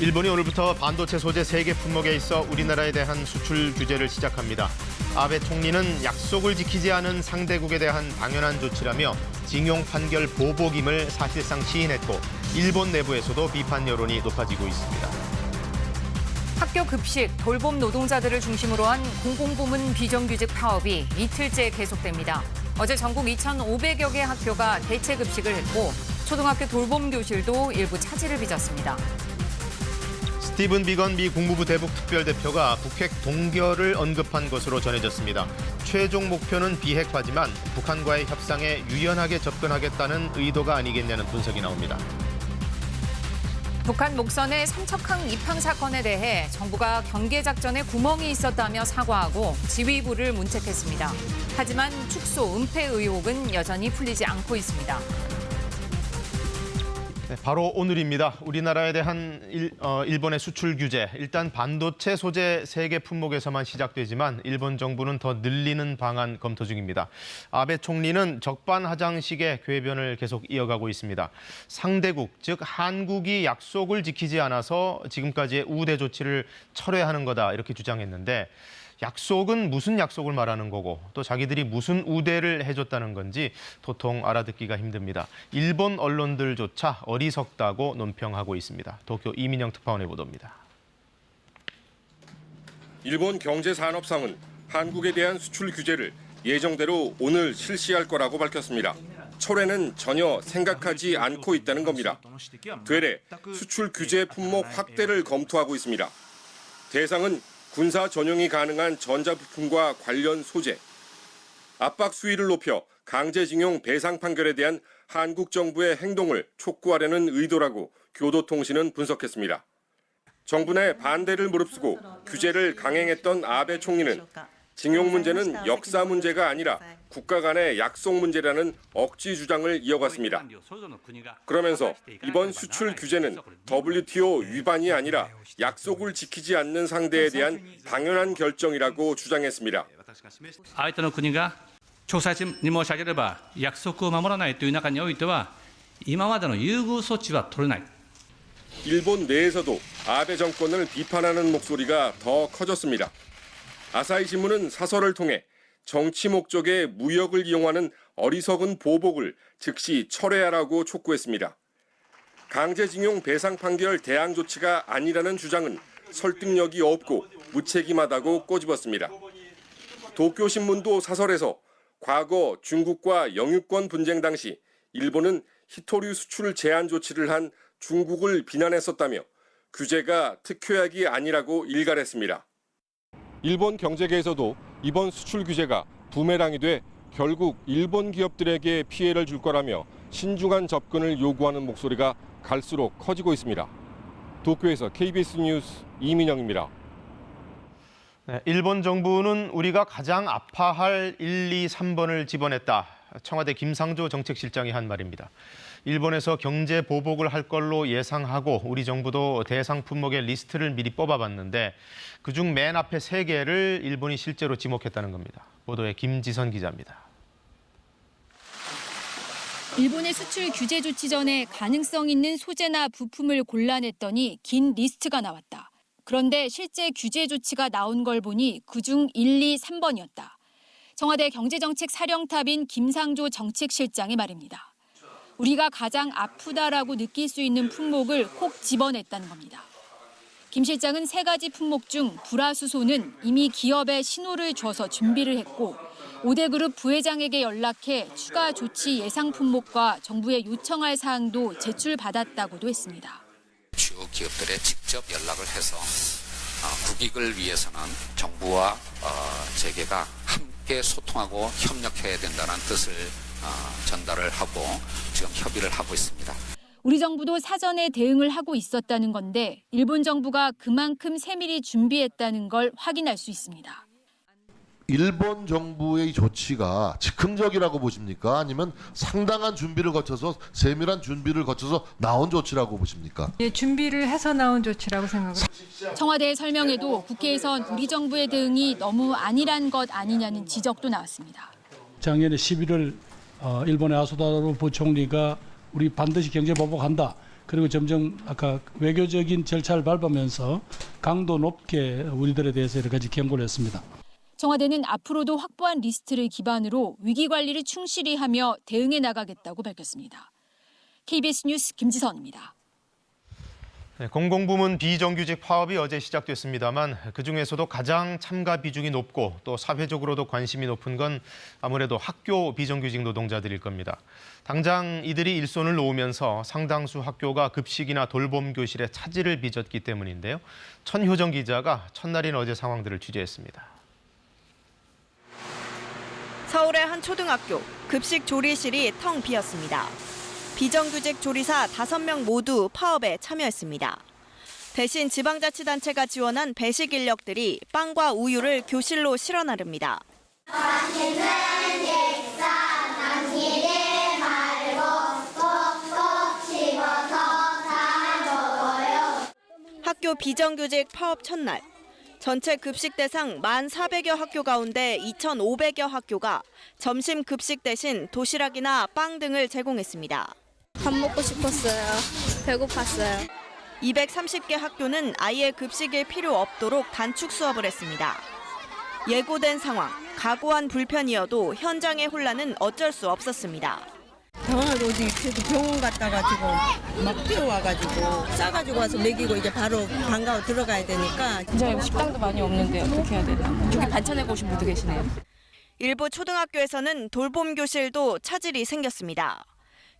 일본이 오늘부터 반도체 소재 3개 품목에 있어 우리나라에 대한 수출 규제를 시작합니다. 아베 총리는 약속을 지키지 않은 상대국에 대한 당연한 조치라며 징용 판결 보복임을 사실상 시인했고 일본 내부에서도 비판 여론이 높아지고 있습니다. 학교 급식, 돌봄 노동자들을 중심으로 한 공공부문 비정규직 파업이 이틀째 계속됩니다. 어제 전국 2,500여 개 학교가 대체 급식을 했고 초등학교 돌봄 교실도 일부 차질을 빚었습니다. 스티븐 비건 미 국무부 대북 특별대표가 북핵 동결을 언급한 것으로 전해졌습니다. 최종 목표는 비핵화지만 북한과의 협상에 유연하게 접근하겠다는 의도가 아니겠냐는 분석이 나옵니다. 북한 목선의 삼척항 입항 사건에 대해 정부가 경계작전에 구멍이 있었다며 사과하고 지휘부를 문책했습니다. 하지만 축소, 은폐 의혹은 여전히 풀리지 않고 있습니다. 네, 바로 오늘입니다. 우리나라에 대한 일본의 수출 규제. 일단 반도체 소재 3개 품목에서만 시작되지만 일본 정부는 더 늘리는 방안 검토 중입니다. 아베 총리는 적반하장식의 궤변을 계속 이어가고 있습니다. 상대국, 즉 한국이 약속을 지키지 않아서 지금까지의 우대 조치를 철회하는 거다 이렇게 주장했는데 약속은 무슨 약속을 말하는 거고 또 자기들이 무슨 우대를 해줬다는 건지 도통 알아듣기가 힘듭니다. 일본 언론들조차 어리석다고 논평하고 있습니다. 도쿄 이민영 특파원의 보도입니다. 일본 경제산업상은 한국에 대한 수출 규제를 예정대로 오늘 실시할 거라고 밝혔습니다. 철회는 전혀 생각하지 않고 있다는 겁니다. 되레 수출 규제 품목 확대를 검토하고 있습니다. 대상은 군사 전용이 가능한 전자부품과 관련 소재, 압박 수위를 높여 강제징용 배상 판결에 대한 한국 정부의 행동을 촉구하려는 의도라고 교도통신은 분석했습니다. 정부 내 반대를 무릅쓰고 규제를 강행했던 아베 총리는 징용 문제는 역사 문제가 아니라 국가 간의 약속 문제라는 억지 주장을 이어갔습니다. 그러면서 이번 수출 규제는 WTO 위반이 아니라 약속을 지키지 않는 상대에 대한 당연한 결정이라고 주장했습니다. 相手の国が調査に申し上げれば約束を守らないという中においては今までの優遇措置は取れない。 일본 내에서도 아베 정권을 비판하는 목소리가 더 커졌습니다. 아사히 신문은 사설을 통해 정치 목적의 무역을 이용하는 어리석은 보복을 즉시 철회하라고 촉구했습니다. 강제징용 배상 판결 대항 조치가 아니라는 주장은 설득력이 없고 무책임하다고 꼬집었습니다. 도쿄신문도 사설에서 과거 중국과 영유권 분쟁 당시 일본은 히토류 수출 제한 조치를 한 중국을 비난했었다며 규제가 특효약이 아니라고 일갈했습니다. 일본 경제계에서도 이번 수출 규제가 부메랑이 돼 결국 일본 기업들에게 피해를 줄 거라며 신중한 접근을 요구하는 목소리가 갈수록 커지고 있습니다. 도쿄에서 KBS 뉴스 이민영입니다. 네, 일본 정부는 우리가 가장 아파할 1, 2, 3번을 집어냈다. 청와대 김상조 정책실장이 한 말입니다. 일본에서 경제 보복을 할 걸로 예상하고 우리 정부도 대상 품목의 리스트를 미리 뽑아봤는데 그중 맨 앞에 3개를 일본이 실제로 지목했다는 겁니다. 보도에 김지선 기자입니다. 일본의 수출 규제 조치 전에 가능성 있는 소재나 부품을 골라냈더니 긴 리스트가 나왔다. 그런데 실제 규제 조치가 나온 걸 보니 그중 1, 2, 3번이었다. 청와대 경제정책사령탑인 김상조 정책실장의 말입니다. 우리가 가장 아프다라고 느낄 수 있는 품목을 콕 집어냈다는 겁니다. 김 실장은 3가지 품목 중 불화수소는 이미 기업에 신호를 줘서 준비를 했고 5대 그룹 부회장에게 연락해 추가 조치 예상 품목과 정부에 요청할 사항도 제출받았다고도 했습니다. 주요 기업들에 직접 연락을 해서 국익을 위해서는 정부와 재계가 함께 소통하고 협력해야 된다는 뜻을 전달을 하고 지금 협의를 하고 있습니다. 우리 정부도 사전에 대응을 하고 있었다는 건데 일본 정부가 그만큼 세밀히 준비했다는 걸 확인할 수 있습니다. 일본 정부의 조치가 즉흥적이라고 보십니까? 아니면 상당한 준비를 거쳐서 세밀한 준비를 거쳐서 나온 조치라고 보십니까? 예, 준비를 해서 나온 조치라고 생각합니다. 청와대의 설명에도 국회에선 우리 정부의 대응이 너무 안일한 것 아니냐는 지적도 나왔습니다. 작년에 11월 일본의 아소다로 부총리가 우리 반드시 경제 보복한다. 그리고 점점 아까 외교적인 절차를 밟으면서 강도 높게 우리들에 대해서 여러 가지 경고를 했습니다. 청와대는 앞으로도 확보한 리스트를 기반으로 위기 관리를 충실히 하며 대응해 나가겠다고 밝혔습니다. KBS 뉴스 김지선입니다. 네, 공공부문 비정규직 파업이 어제 시작됐습니다만 그중에서도 가장 참가 비중이 높고 또 사회적으로도 관심이 높은 건 아무래도 학교 비정규직 노동자들일 겁니다. 당장 이들이 일손을 놓으면서 상당수 학교가 급식이나 돌봄 교실에 차질을 빚었기 때문인데요. 천효정 기자가 첫날인 어제 상황들을 취재했습니다. 서울의 한 초등학교 급식 조리실이 텅 비었습니다. 비정규직 조리사 5명 모두 파업에 참여했습니다. 대신 지방자치단체가 지원한 배식 인력들이 빵과 우유를 교실로 실어 나릅니다. 학교 비정규직 파업 첫날. 전체 급식 대상 1,400여 학교 가운데 2,500여 학교가 점심 급식 대신 도시락이나 빵 등을 제공했습니다. 밥 먹고 싶었어요. 배고팠어요. 230개 학교는 아예 급식이 필요 없도록 단축 수업을 했습니다. 예고된 상황, 각오한 불편이어도 현장의 혼란은 어쩔 수 없었습니다. 병원을 어디 그래도 병원 갔다가 지금 막 뛰어와가지고 싸가지고 와서 먹이고 이제 바로 방과후 들어가야 되니까. 진짜 식당도 많이 없는데 어떻게 해야 되나? 저기 반찬해 보신 분도 계시네요. 일부 초등학교에서는 돌봄 교실도 차질이 생겼습니다.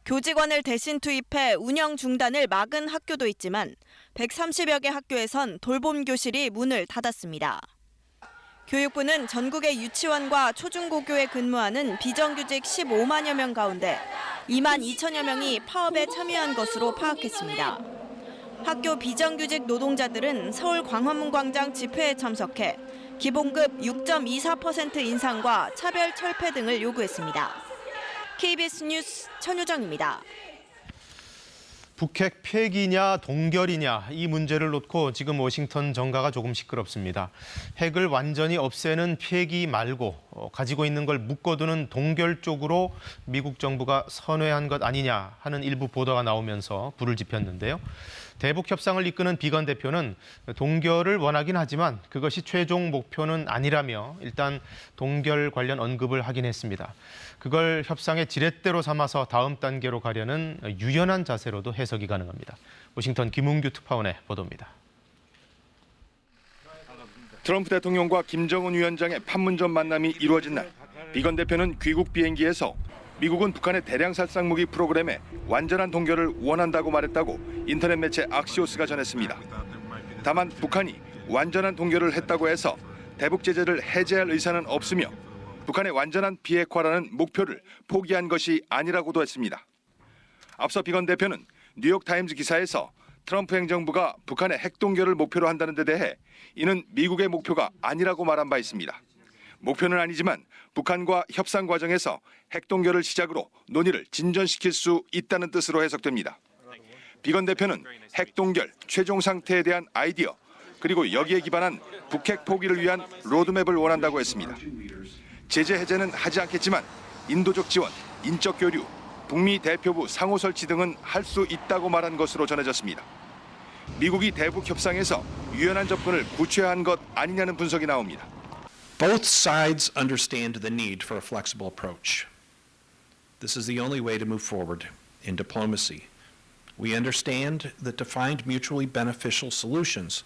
교직원을 대신 투입해 운영 중단을 막은 학교도 있지만 130여 개 학교에선 돌봄 교실이 문을 닫았습니다. 교육부는 전국의 유치원과 초중고교에 근무하는 비정규직 15만여 명 가운데 2만 2천여 명이 파업에 참여한 것으로 파악했습니다. 학교 비정규직 노동자들은 서울 광화문광장 집회에 참석해 기본급 6.24% 인상과 차별 철폐 등을 요구했습니다. KBS 뉴스 천효정입니다. 북핵 폐기냐 동결이냐 이 문제를 놓고 지금 워싱턴 정가가 조금 시끄럽습니다. 핵을 완전히 없애는 폐기 말고 가지고 있는 걸 묶어두는 동결 쪽으로 미국 정부가 선회한 것 아니냐 하는 일부 보도가 나오면서 불을 지폈는데요. 대북 협상을 이끄는 비건 대표는 동결을 원하긴 하지만 그것이 최종 목표는 아니라며 일단 동결 관련 언급을 하긴 했습니다. 그걸 협상의 지렛대로 삼아서 다음 단계로 가려는 유연한 자세로도 해석이 가능합니다. 워싱턴 김웅규 특파원의 보도입니다. 트럼프 대통령과 김정은 위원장의 판문점 만남이 이루어진 날, 비건 대표는 귀국 비행기에서 미국은 북한의 대량 살상 무기 프로그램에 완전한 동결을 원한다고 말했다고 인터넷 매체 악시오스가 전했습니다. 다만 북한이 완전한 동결을 했다고 해서 대북 제재를 해제할 의사는 없으며 북한의 완전한 비핵화라는 목표를 포기한 것이 아니라고도 했습니다. 앞서 비건 대표는 뉴욕타임즈 기사에서 트럼프 행정부가 북한의 핵 동결을 목표로 한다는 데 대해 이는 미국의 목표가 아니라고 말한 바 있습니다. 목표는 아니지만 북한과 협상 과정에서 핵 동결을 시작으로 논의를 진전시킬 수 있다는 뜻으로 해석됩니다. 비건 대표는 핵 동결 최종 상태에 대한 아이디어 그리고 여기에 기반한 북핵 포기를 위한 로드맵을 원한다고 했습니다. 제재 해제는 하지 않겠지만 인도적 지원, 인적 교류, 북미 대표부 상호 설치 등은 할 수 있다고 말한 것으로 전해졌습니다. 미국이 대북 협상에서 유연한 접근을 구체화한 것 아니냐는 분석이 나옵니다. Both sides understand the need for a flexible approach. This is the only way to move forward in diplomacy. We understand that to find mutually beneficial solutions.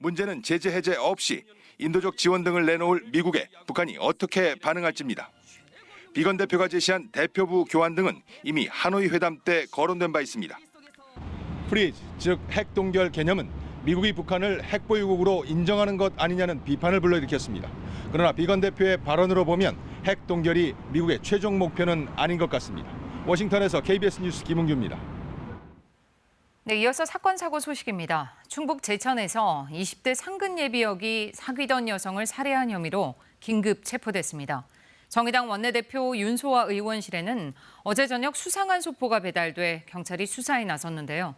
문제는 제재 해제 없이 인도적 지원 등을 내놓을 미국에 북한이 어떻게 반응할지입니다. 비건 대표가 제시한 대표부 교환 등은 이미 하노이 회담 때 거론된 바 있습니다. 프리즈, 즉 핵 동결 개념은 미국이 북한을 핵보유국으로 인정하는 것 아니냐는 비판을 불러일으켰습니다. 그러나 비건 대표의 발언으로 보면 핵 동결이 미국의 최종 목표는 아닌 것 같습니다. 워싱턴에서 KBS 뉴스 김웅규입니다. 네, 이어서 사건 사고 소식입니다. 충북 제천에서 20대 상근 예비역이 사귀던 여성을 살해한 혐의로 긴급 체포됐습니다. 정의당 원내대표 윤소아 의원실에는 어제 저녁 수상한 소포가 배달돼 경찰이 수사에 나섰는데요.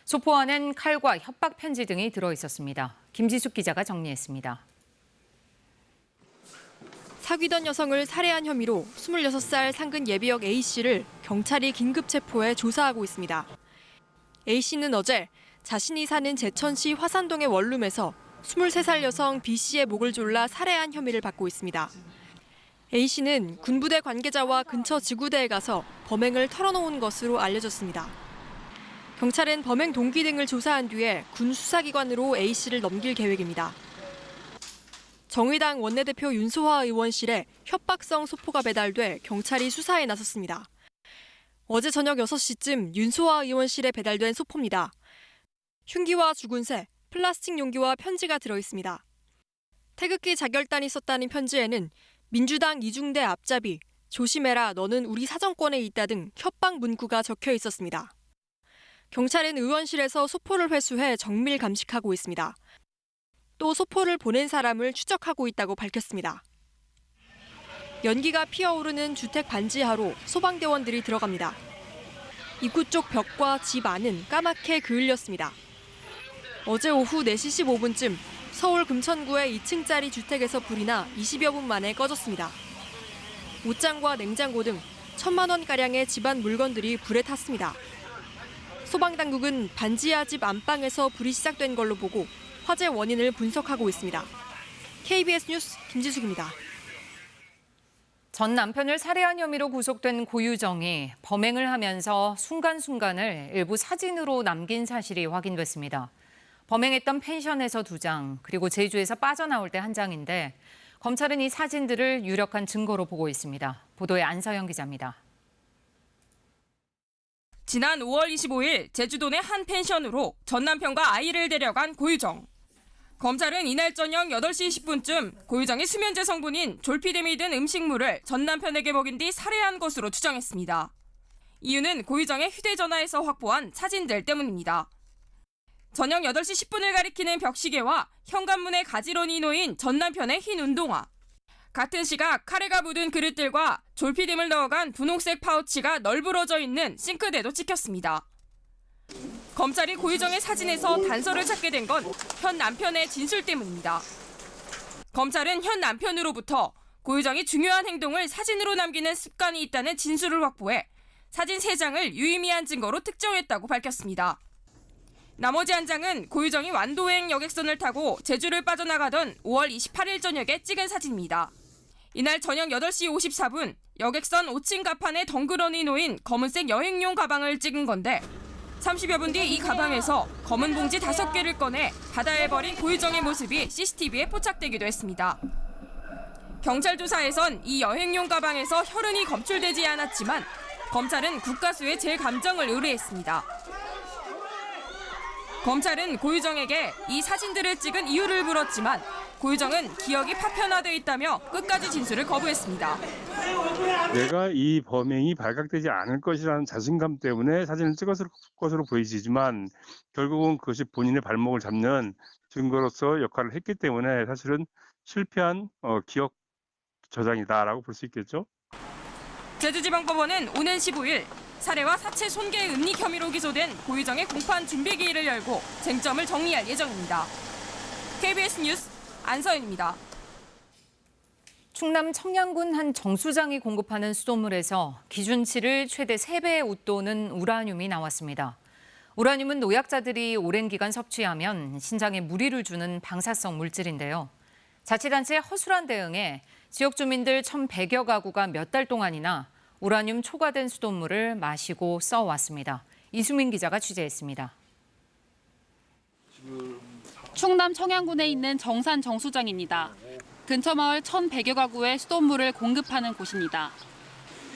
소포 안엔 칼과 협박 편지 등이 들어 있었습니다. 김지숙 기자가 정리했습니다. 사귀던 여성을 살해한 혐의로 26살 상근 예비역 A씨를 경찰이 긴급 체포해 조사하고 있습니다. A씨는 어제 자신이 사는 제천시 화산동의 원룸에서 23살 여성 B씨의 목을 졸라 살해한 혐의를 받고 있습니다. A씨는 군부대 관계자와 근처 지구대에 가서 범행을 털어놓은 것으로 알려졌습니다. 경찰은 범행 동기 등을 조사한 뒤에 군 수사기관으로 A씨를 넘길 계획입니다. 정의당 원내대표 윤소화 의원실에 협박성 소포가 배달돼 경찰이 수사에 나섰습니다. 어제 저녁 6시쯤 윤소화 의원실에 배달된 소포입니다. 흉기와 죽은 새, 플라스틱 용기와 편지가 들어있습니다. 태극기 자결단이 썼다는 편지에는 민주당 이중대 앞잡이, 조심해라 너는 우리 사정권에 있다 등 협박 문구가 적혀 있었습니다. 경찰은 의원실에서 소포를 회수해 정밀 감식하고 있습니다. 또 소포를 보낸 사람을 추적하고 있다고 밝혔습니다. 연기가 피어오르는 주택 반지하로 소방대원들이 들어갑니다. 입구 쪽 벽과 집 안은 까맣게 그을렸습니다. 어제 오후 4시 15분쯤 서울 금천구의 2층짜리 주택에서 불이 나 20여 분 만에 꺼졌습니다. 옷장과 냉장고 등 1,000만 원가량의 집안 물건들이 불에 탔습니다. 소방당국은 반지하 집 안방에서 불이 시작된 걸로 보고 화재 원인을 분석하고 있습니다. KBS 뉴스 김지숙입니다. 전 남편을 살해한 혐의로 구속된 고유정이 범행을 하면서 순간순간을 일부 사진으로 남긴 사실이 확인됐습니다. 범행했던 펜션에서 2장, 그리고 제주에서 빠져나올 때 1장인데 검찰은 이 사진들을 유력한 증거로 보고 있습니다. 보도에 안서영 기자입니다. 지난 5월 25일 제주도 내 한 펜션으로 전 남편과 아이를 데려간 고유정. 검찰은 이날 저녁 8시 10분쯤 고유정이 수면제 성분인 졸피뎀이 든 음식물을 전 남편에게 먹인 뒤 살해한 것으로 추정했습니다. 이유는 고유정의 휴대전화에서 확보한 사진들 때문입니다. 저녁 8시 10분을 가리키는 벽시계와 현관문에 가지런히 놓인 전 남편의 흰 운동화. 같은 시각 카레가 묻은 그릇들과 졸피뎀을 넣어간 분홍색 파우치가 널브러져 있는 싱크대도 찍혔습니다. 검찰이 고유정의 사진에서 단서를 찾게 된 건 현 남편의 진술 때문입니다. 검찰은 현 남편으로부터 고유정이 중요한 행동을 사진으로 남기는 습관이 있다는 진술을 확보해 사진 3장을 유의미한 증거로 특정했다고 밝혔습니다. 나머지 1장은 고유정이 완도행 여객선을 타고 제주를 빠져나가던 5월 28일 저녁에 찍은 사진입니다. 이날 저녁 8시 54분 여객선 5층 갑판에 덩그러니 놓인 검은색 여행용 가방을 찍은 건데 30여 분 뒤 이 가방에서 검은 봉지 5개를 꺼내 바다에 버린 고유정의 모습이 CCTV에 포착되기도 했습니다. 경찰 조사에선 이 여행용 가방에서 혈흔이 검출되지 않았지만 검찰은 국가수의 재감정을 의뢰했습니다. 검찰은 고유정에게 이 사진들을 찍은 이유를 물었지만 고유정은 기억이 파편화돼 있다며 끝까지 진술을 거부했습니다. 내가 이 범행이 발각되지 않을 것이라는 자신감 때문에 사진을 찍었을 것으로 보이지만 결국은 그것이 본인의 발목을 잡는 증거로서 역할을 했기 때문에 사실은 실패한 기억 저장이다라고 볼 수 있겠죠. 제주지방법원은 오는 15일 살해와 사체 손괴 은닉 혐의로 기소된 고유정의 공판 준비기일을 열고 쟁점을 정리할 예정입니다. KBS 뉴스 안서연입니다. 충남 청양군 한 정수장이 공급하는 수돗물에서 기준치를 최대 3배 웃도는 우라늄이 나왔습니다. 우라늄은 노약자들이 오랜 기간 섭취하면 신장에 무리를 주는 방사성 물질인데요. 자치단체의 허술한 대응에 지역 주민들 1,100여 가구가 몇 달 동안이나 우라늄 초과된 수돗물을 마시고 써왔습니다. 이수민 기자가 취재했습니다. 충남 청양군에 있는 정산 정수장입니다. 근처 마을 1,100여 가구에 수돗물을 공급하는 곳입니다.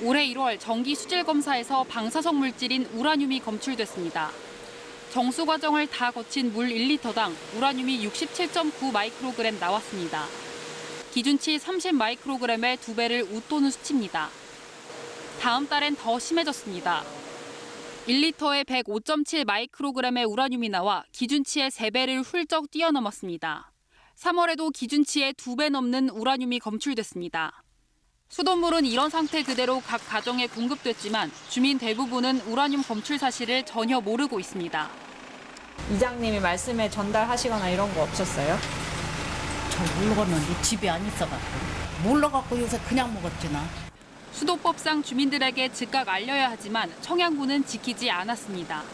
올해 1월 정기 수질 검사에서 방사성 물질인 우라늄이 검출됐습니다. 정수 과정을 다 거친 물 1리터당 우라늄이 67.9 마이크로그램 나왔습니다. 기준치 30 마이크로그램의 2배를 웃도는 수치입니다. 다음 달엔 더 심해졌습니다. 1리터에 105.7 마이크로그램의 우라늄이 나와 기준치의 3배를 훌쩍 뛰어넘었습니다. 3월에도 기준치의 2배 넘는 우라늄이 검출됐습니다. 수돗물은 이런 상태 그대로 각 가정에 공급됐지만 주민 대부분은 우라늄 검출 사실을 전혀 모르고 있습니다. 이장님이 말씀에 전달하시거나 이런 거 없었어요? 잘 모르겠는데 집에 안 있어갖고. 몰라갖고 요새 그냥 먹었지 나. 수도법상 주민들에게 즉각 알려야 하지만 청양군은 지키지 않았습니다.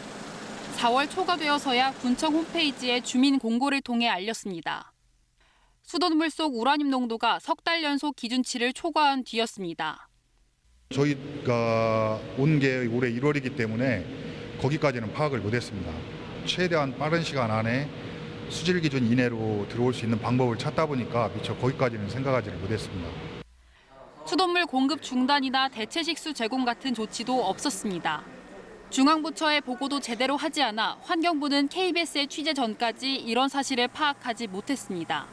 4월 초가 되어서야 군청 홈페이지에 주민 공고를 통해 알렸습니다. 수돗물 속 우라늄 농도가 석 달 연속 기준치를 초과한 뒤였습니다. 저희가 온 게 올해 1월이기 때문에 거기까지는 파악을 못했습니다. 최대한 빠른 시간 안에 수질 기준 이내로 들어올 수 있는 방법을 찾다 보니까 미처 거기까지는 생각하지를 못했습니다. 수돗물 공급 중단이나 대체 식수 제공 같은 조치도 없었습니다. 중앙부처의 보고도 제대로 하지 않아 환경부는 KBS의 취재 전까지 이런 사실을 파악하지 못했습니다.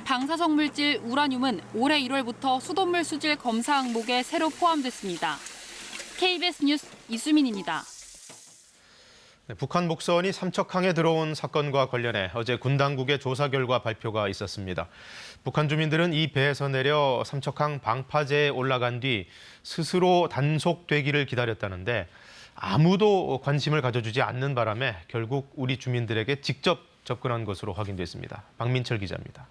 방사성 물질 우라늄은 올해 1월부터 수돗물 수질 검사 항목에 새로 포함됐습니다. KBS 뉴스 이수민입니다. 네, 북한 목선이 삼척항에 들어온 사건과 관련해 어제 군 당국의 조사 결과 발표가 있었습니다. 북한 주민들은 이 배에서 내려 삼척항 방파제에 올라간 뒤 스스로 단속되기를 기다렸다는데 아무도 관심을 가져주지 않는 바람에 결국 우리 주민들에게 직접 접근한 것으로 확인됐습니다. 박민철 기자입니다.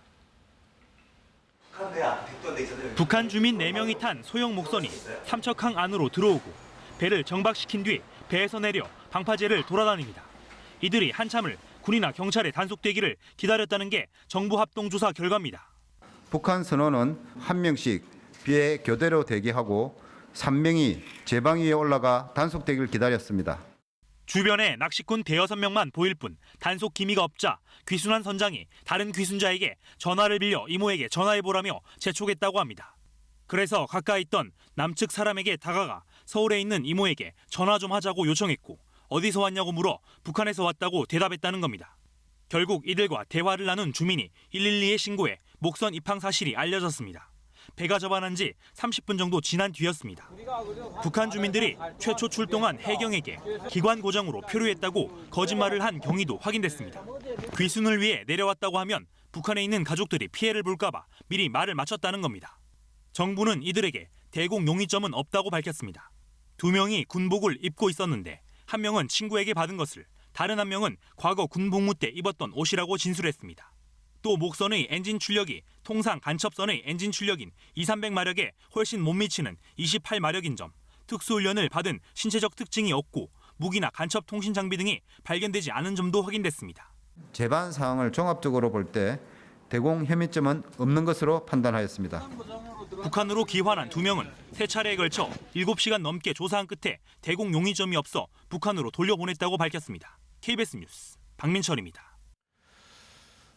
북한 주민 4명이 탄 소형 목선이 삼척항 안으로 들어오고 배를 정박시킨 뒤 배에서 내려 방파제를 돌아다닙니다. 이들이 한참을 군이나 경찰에 단속되기를 기다렸다는 게 정부 합동조사 결과입니다. 북한 선원은 1명씩 배에 교대로 대기하고 3명이 제방 위에 올라가 단속되기를 기다렸습니다. 주변에 낚시꾼 5-6명만 보일 뿐 단속 기미가 없자 귀순한 선장이 다른 귀순자에게 전화를 빌려 이모에게 전화해보라며 재촉했다고 합니다. 그래서 가까이 있던 남측 사람에게 다가가 서울에 있는 이모에게 전화 좀 하자고 요청했고 어디서 왔냐고 물어 북한에서 왔다고 대답했다는 겁니다. 결국 이들과 대화를 나눈 주민이 112에 신고해 목선 입항 사실이 알려졌습니다. 배가 접안한 지 30분 정도 지난 뒤였습니다. 북한 주민들이 최초 출동한 해경에게 기관 고정으로 표류했다고 거짓말을 한 경위도 확인됐습니다. 귀순을 위해 내려왔다고 하면 북한에 있는 가족들이 피해를 볼까 봐 미리 말을 맞췄다는 겁니다. 정부는 이들에게 대공 용의점은 없다고 밝혔습니다. 2명이 군복을 입고 있었는데 1명은 친구에게 받은 것을, 다른 1명은 과거 군복무 때 입었던 옷이라고 진술했습니다. 또 목선의 엔진 출력이 통상 간첩선의 엔진 출력인 2,300마력에 훨씬 못 미치는 28마력인 점, 특수훈련을 받은 신체적 특징이 없고 무기나 간첩 통신 장비 등이 발견되지 않은 점도 확인됐습니다. 재반 사항을 종합적으로 볼 때 대공 혐의점은 없는 것으로 판단하였습니다. 북한으로 귀환한 2명은 3차례에 걸쳐 7시간 넘게 조사한 끝에 대공 용의점이 없어 북한으로 돌려보냈다고 밝혔습니다. KBS 뉴스 박민철입니다.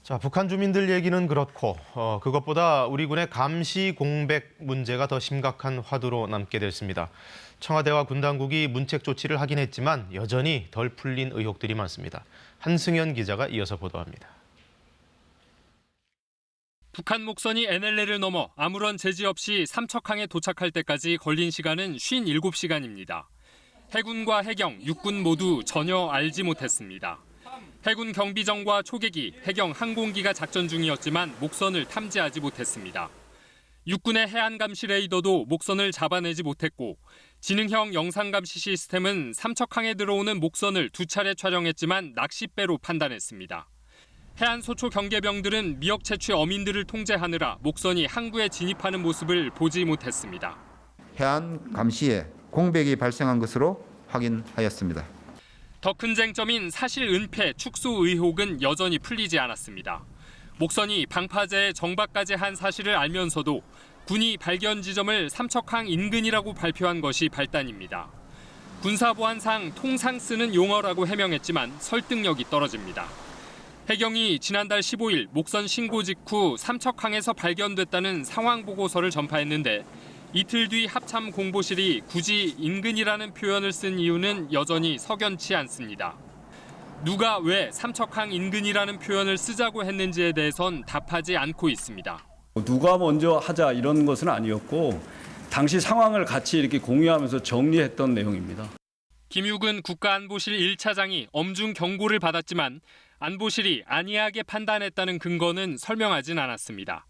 자, 북한 주민들 얘기는 그렇고 그것보다 우리 군의 감시 공백 문제가 더 심각한 화두로 남게 됐습니다. 청와대와 군 당국이 문책 조치를 하긴 했지만 여전히 덜 풀린 의혹들이 많습니다. 한승현 기자가 이어서 보도합니다. 북한 목선이 NLL을 넘어 아무런 제지 없이 삼척항에 도착할 때까지 걸린 시간은 57시간입니다. 해군과 해경, 육군 모두 전혀 알지 못했습니다. 해군 경비정과 초계기, 해경 항공기가 작전 중이었지만 목선을 탐지하지 못했습니다. 육군의 해안감시 레이더도 목선을 잡아내지 못했고 지능형 영상감시 시스템은 삼척항에 들어오는 목선을 2차례 촬영했지만 낚싯배로 판단했습니다. 해안소초 경계병들은 미역 채취 어민들을 통제하느라 목선이 항구에 진입하는 모습을 보지 못했습니다. 해안 감시에 공백이 발생한 것으로 확인하였습니다. 더 큰 쟁점인 사실 은폐 축소 의혹은 여전히 풀리지 않았습니다. 목선이 방파제에 정박까지 한 사실을 알면서도 군이 발견 지점을 삼척항 인근이라고 발표한 것이 발단입니다. 군사보안상 통상 쓰는 용어라고 해명했지만 설득력이 떨어집니다. 해경이 지난달 15일 목선 신고 직후 삼척항에서 발견됐다는 상황 보고서를 전파했는데 이틀 뒤 합참 공보실이 굳이 인근이라는 표현을 쓴 이유는 여전히 석연치 않습니다. 누가 왜 삼척항 인근이라는 표현을 쓰자고 했는지에 대해선 답하지 않고 있습니다. 누가 먼저 하자 이런 것은 아니었고 당시 상황을 같이 이렇게 공유하면서 정리했던 내용입니다. 김육은 국가안보실 1차장이 엄중 경고를 받았지만 안보실이 안이하게 판단했다는 근거는 설명하진 않았습니다.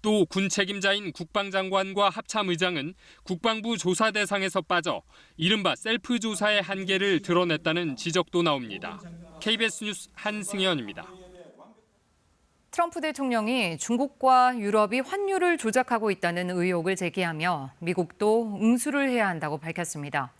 또 군 책임자인 국방장관과 합참의장은 국방부 조사 대상에서 빠져 이른바 셀프 조사의 한계를 드러냈다는 지적도 나옵니다. KBS 뉴스 한승현입니다. 트럼프 대통령이 중국과 유럽이 환율을 조작하고 있다는 의혹을 제기하며 미국도 응수를 해야 한다고 밝혔습니다.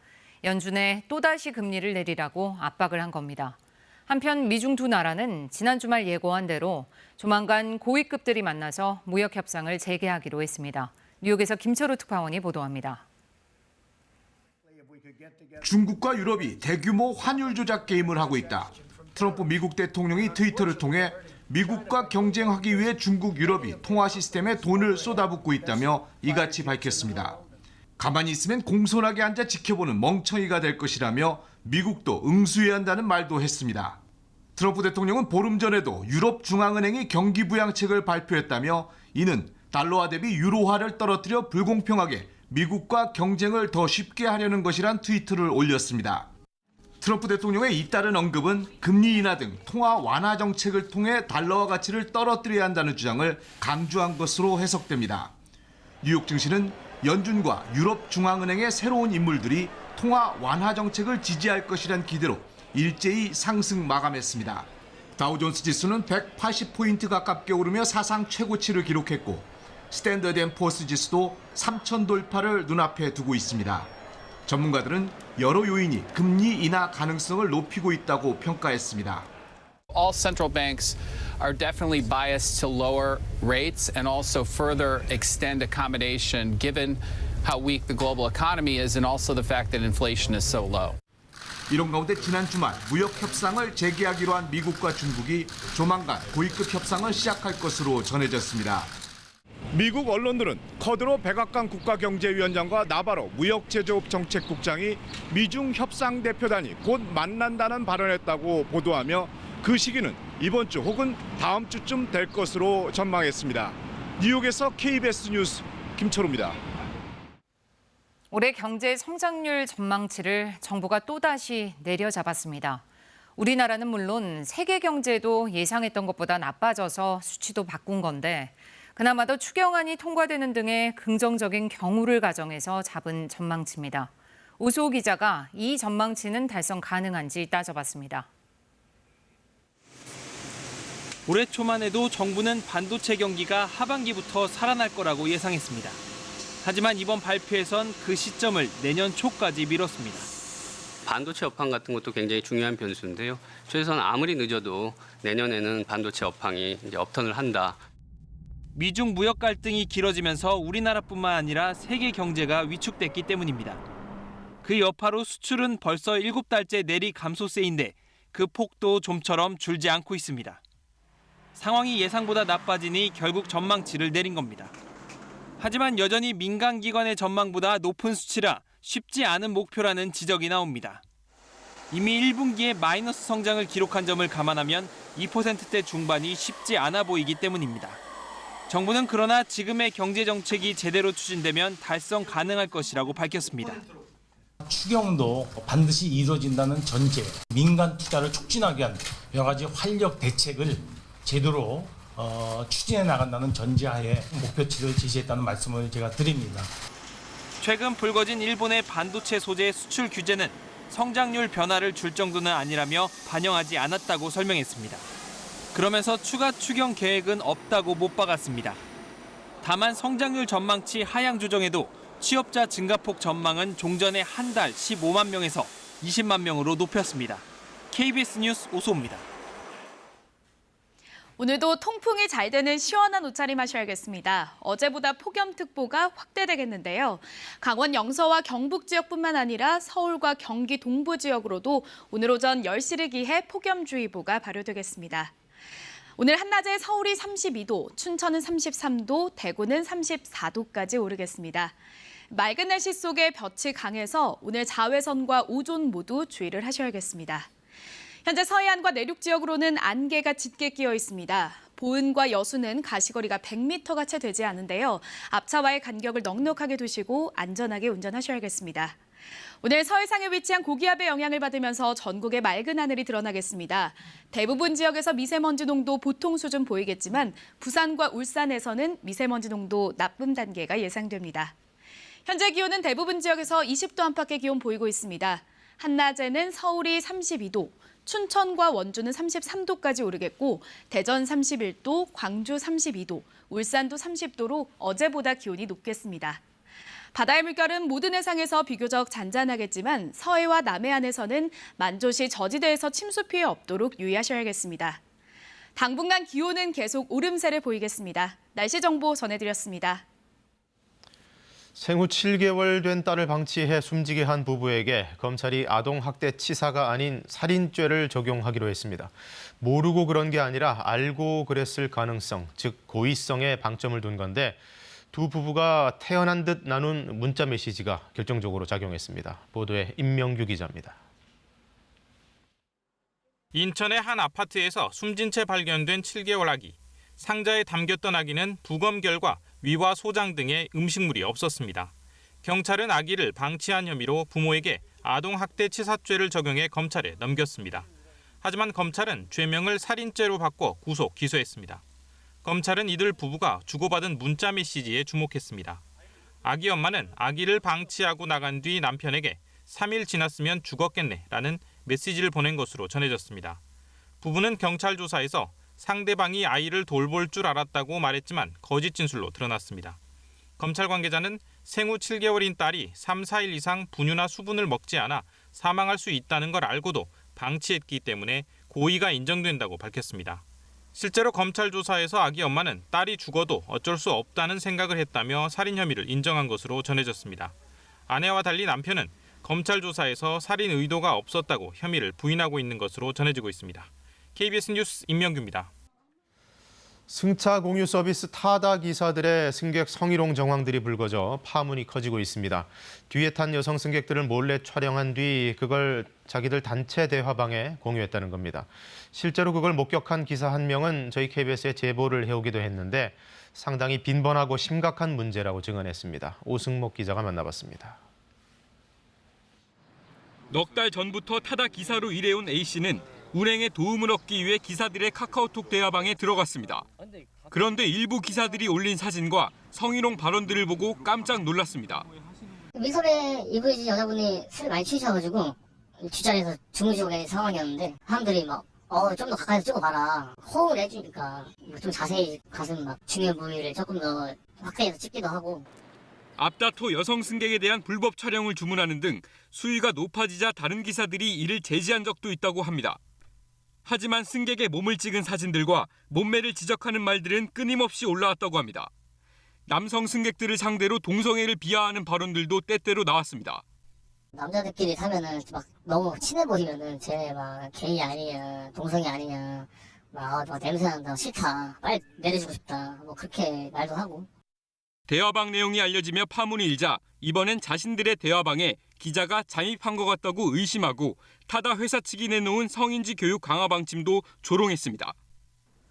연준에 또다시 금리를 내리라고 압박을 한 겁니다. 한편 미중 두 나라는 지난 주말 예고한 대로 조만간 고위급들이 만나서 무역 협상을 재개하기로 했습니다. 뉴욕에서 김철우 특파원이 보도합니다. 중국과 유럽이 대규모 환율 조작 게임을 하고 있다. 트럼프 미국 대통령이 트위터를 통해 미국과 경쟁하기 위해 중국, 유럽이 통화 시스템에 돈을 쏟아붓고 있다며 이같이 밝혔습니다. 가만히 있으면 공손하게 앉아 지켜보는 멍청이가 될 것이라며 미국도 응수해야 한다는 말도 했습니다. 트럼프 대통령은 보름 전에도 유럽 중앙은행이 경기 부양책을 발표했다며 이는 달러화 대비 유로화를 떨어뜨려 불공평하게 미국과 경쟁을 더 쉽게 하려는 것이란 트위터를 올렸습니다. 트럼프 대통령의 잇따른 언급은 금리 인하 등 통화 완화 정책을 통해 달러화 가치를 떨어뜨려야 한다는 주장을 강조한 것으로 해석됩니다. 뉴욕 증시는 연준과 유럽 중앙은행의 새로운 인물들이 통화 완화 정책을 지지할 것이란 기대로 일제히 상승 마감했습니다. 다우존스 지수는 180포인트 가깝게 오르며 사상 최고치를 기록했고 스탠더드 앤 포어스 지수도 3,000 돌파를 눈앞에 두고 있습니다. 전문가들은 여러 요인이 금리 인하 가능성을 높이고 있다고 평가했습니다. All central banks are definitely biased to lower rates and also further extend accommodation given how weak the global economy is and also the fact that inflation is so low. 이런 가운데 지난 주말 무역 협상을 재개하기로 한 미국과 중국이 조만간 고위급 협상을 시작할 것으로 전해졌습니다. 미국 언론들은 커드로 백악관 국가경제위원장과 나바로 무역제조업정책국장이 미중 협상 대표단이 곧 만난다는 발언했다고 보도하며 그 시기는 이번 주 혹은 다음 주쯤 될 것으로 전망했습니다. 뉴욕에서 KBS 뉴스 김철우입니다. 올해 경제 성장률 전망치를 정부가 또다시 내려잡았습니다. 우리나라는 물론 세계 경제도 예상했던 것보다 나빠져서 수치도 바꾼 건데 그나마도 추경안이 통과되는 등의 긍정적인 경우를 가정해서 잡은 전망치입니다. 오수호 기자가 이 전망치는 달성 가능한지 따져봤습니다. 올해 초만 해도 정부는 반도체 경기가 하반기부터 살아날 거라고 예상했습니다. 하지만 이번 발표에선 그 시점을 내년 초까지 미뤘습니다. 반도체 업황 같은 것도 굉장히 중요한 변수인데요. 최소한 아무리 늦어도 내년에는 반도체 업황이 이제 업턴을 한다. 미중 무역 갈등이 길어지면서 우리나라뿐만 아니라 세계 경제가 위축됐기 때문입니다. 그 여파로 수출은 벌써 7달째 내리 감소세인데 그 폭도 좀처럼 줄지 않고 있습니다. 상황이 예상보다 나빠지니 결국 전망치를 내린 겁니다. 하지만 여전히 민간 기관의 전망보다 높은 수치라 쉽지 않은 목표라는 지적이 나옵니다. 이미 1분기에 마이너스 성장을 기록한 점을 감안하면 2%대 중반이 쉽지 않아 보이기 때문입니다. 정부는 그러나 지금의 경제 정책이 제대로 추진되면 달성 가능할 것이라고 밝혔습니다. 추경도 반드시 이루어진다는 전제, 민간 투자를 촉진하기 위한 여러 가지 활력 대책을 제대로 추진해 나간다는 전제하에 목표치를 제시했다는 말씀을 제가 드립니다. 최근 불거진 일본의 반도체 소재 수출 규제는 성장률 변화를 줄 정도는 아니라며 반영하지 않았다고 설명했습니다. 그러면서 추가 추경 계획은 없다고 못 박았습니다. 다만 성장률 전망치 하향 조정에도 취업자 증가폭 전망은 종전에 한 달 15만 명에서 20만 명으로 높였습니다. KBS 뉴스 오수호입니다. 오늘도 통풍이 잘 되는 시원한 옷차림 하셔야겠습니다. 어제보다 폭염특보가 확대되겠는데요. 강원 영서와 경북 지역뿐만 아니라 서울과 경기 동부 지역으로도 오늘 오전 10시를 기해 폭염주의보가 발효되겠습니다. 오늘 한낮에 서울이 32도, 춘천은 33도, 대구는 34도까지 오르겠습니다. 맑은 날씨 속에 볕이 강해서 오늘 자외선과 오존 모두 주의를 하셔야겠습니다. 현재 서해안과 내륙 지역으로는 안개가 짙게 끼어 있습니다. 보은과 여수는 가시거리가 100m가 채 되지 않은데요. 앞차와의 간격을 넉넉하게 두시고 안전하게 운전하셔야겠습니다. 오늘 서해상에 위치한 고기압의 영향을 받으면서 전국에 맑은 하늘이 드러나겠습니다. 대부분 지역에서 미세먼지 농도 보통 수준 보이겠지만 부산과 울산에서는 미세먼지 농도 나쁨 단계가 예상됩니다. 현재 기온은 대부분 지역에서 20도 안팎의 기온 보이고 있습니다. 한낮에는 서울이 32도, 춘천과 원주는 33도까지 오르겠고 대전 31도, 광주 32도, 울산도 30도로 어제보다 기온이 높겠습니다. 바다의 물결은 모든 해상에서 비교적 잔잔하겠지만 서해와 남해안에서는 만조시 저지대에서 침수 피해 없도록 유의하셔야겠습니다. 당분간 기온은 계속 오름세를 보이겠습니다. 날씨 정보 전해드렸습니다. 생후 7개월 된 딸을 방치해 숨지게 한 부부에게 검찰이 아동학대 치사가 아닌 살인죄를 적용하기로 했습니다. 모르고 그런 게 아니라 알고 그랬을 가능성, 즉 고의성에 방점을 둔 건데 두 부부가 태어난 듯 나눈 문자 메시지가 결정적으로 작용했습니다. 보도에 임명규 기자입니다. 인천의 한 아파트에서 숨진 채 발견된 7개월 아기. 상자에 담겼던 아기는 부검 결과 위와 소장 등의 음식물이 없었습니다. 경찰은 아기를 방치한 혐의로 부모에게 아동학대치사죄를 적용해 검찰에 넘겼습니다. 하지만 검찰은 죄명을 살인죄로 바꿔 구속 기소했습니다. 검찰은 이들 부부가 주고받은 문자 메시지에 주목했습니다. 아기 엄마는 아기를 방치하고 나간 뒤 남편에게 3일 지났으면 죽었겠네라는 메시지를 보낸 것으로 전해졌습니다. 부부는 경찰 조사에서 상대방이 아이를 돌볼 줄 알았다고 말했지만 거짓 진술로 드러났습니다. 검찰 관계자는 생후 7개월인 딸이 3, 4일 이상 분유나 수분을 먹지 않아 사망할 수 있다는 걸 알고도 방치했기 때문에 고의가 인정된다고 밝혔습니다. 실제로 검찰 조사에서 아기 엄마는 딸이 죽어도 어쩔 수 없다는 생각을 했다며 살인 혐의를 인정한 것으로 전해졌습니다. 아내와 달리 남편은 검찰 조사에서 살인 의도가 없었다고 혐의를 부인하고 있는 것으로 전해지고 있습니다. KBS 뉴스 임명규입니다. 승차 공유 서비스 타다 기사들의 승객 성희롱 정황들이 불거져 파문이 커지고 있습니다. 뒤에 탄 여성 승객들을 몰래 촬영한 뒤 그걸 자기들 단체 대화방에 공유했다는 겁니다. 실제로 그걸 목격한 기사 한 명은 저희 KBS에 제보를 해오기도 했는데 상당히 빈번하고 심각한 문제라고 증언했습니다. 오승목 기자가 만나봤습니다. 넉 달 전부터 타다 기사로 일해온 A씨는 운행에 도움을 얻기 위해 기사들의 카카오톡 대화방에 들어갔습니다. 그런데 일부 기사들이 올린 사진과 성희롱 발언들을 보고 깜짝 놀랐습니다. 민소매 입으신 여자분이 술을 많이 취하셔가지고 뒷자리에서 주무시고 계신 상황이었는데 사람들이 막 좀 더 가까이서 찍어봐라. 호응을 해주니까 좀 자세히 가슴 막 중요 부위를 조금 더 확대해서 찍기도 하고. 앞다퉈 여성 승객에 대한 불법 촬영을 주문하는 등 수위가 높아지자 다른 기사들이 이를 제지한 적도 있다고 합니다. 하지만 승객의 몸을 찍은 사진들과 몸매를 지적하는 말들은 끊임없이 올라왔다고 합니다. 남성 승객들을 상대로 동성애를 비하하는 발언들도 때때로 나왔습니다. 남자들끼리 타면은 막 너무 친해 보이면은 쟤 막 게이 아니냐, 동성애 아니냐, 막 냄새 난다, 싫다, 빨리 내려주고 싶다, 뭐 그렇게 말도 하고. 대화방 내용이 알려지며 파문이 일자 이번엔 자신들의 대화방에 기자가 잠입한 것 같다고 의심하고 타다 회사 측이 내놓은 성인지 교육 강화 방침도 조롱했습니다.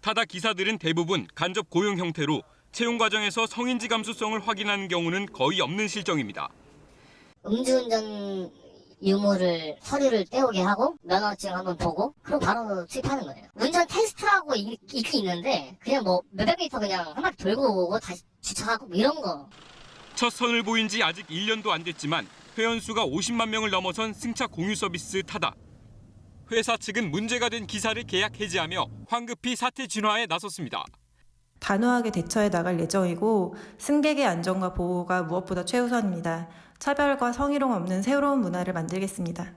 타다 기사들은 대부분 간접 고용 형태로 채용 과정에서 성인지 감수성을 확인하는 경우는 거의 없는 실정입니다. 음주운전 유무를 서류를 떼오게 하고 면허증 한번 보고 그리고 바로 투입하는 거예요. 운전 테스트하고 있긴 있는데 그냥 뭐 몇백 미터 그냥 한 바퀴 돌고 오고 다시 주차하고 뭐 이런 거. 첫 선을 보인 지 아직 1년도 안 됐지만 회원수가 50만 명을 넘어선 승차 공유 서비스 타다. 회사 측은 문제가 된 기사를 계약 해지하며 황급히 사태 진화에 나섰습니다. 단호하게 대처해 나갈 예정이고 승객의 안전과 보호가 무엇보다 최우선입니다. 차별과 성희롱 없는 새로운 문화를 만들겠습니다.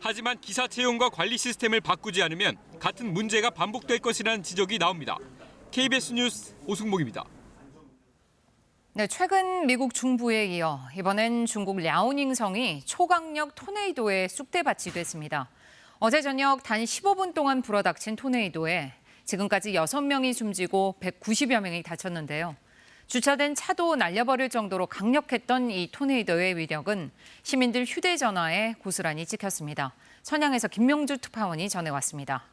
하지만 기사 채용과 관리 시스템을 바꾸지 않으면 같은 문제가 반복될 것이라는 지적이 나옵니다. KBS 뉴스 오승목입니다. 네, 최근 미국 중부에 이어 이번엔 중국 랴오닝성이 초강력 토네이도에 쑥대밭이 됐습니다. 어제 저녁 단 15분 동안 불어닥친 토네이도에 지금까지 6명이 숨지고 190여 명이 다쳤는데요. 주차된 차도 날려버릴 정도로 강력했던 이 토네이도의 위력은 시민들 휴대전화에 고스란히 찍혔습니다. 천양에서 김명주 특파원이 전해왔습니다.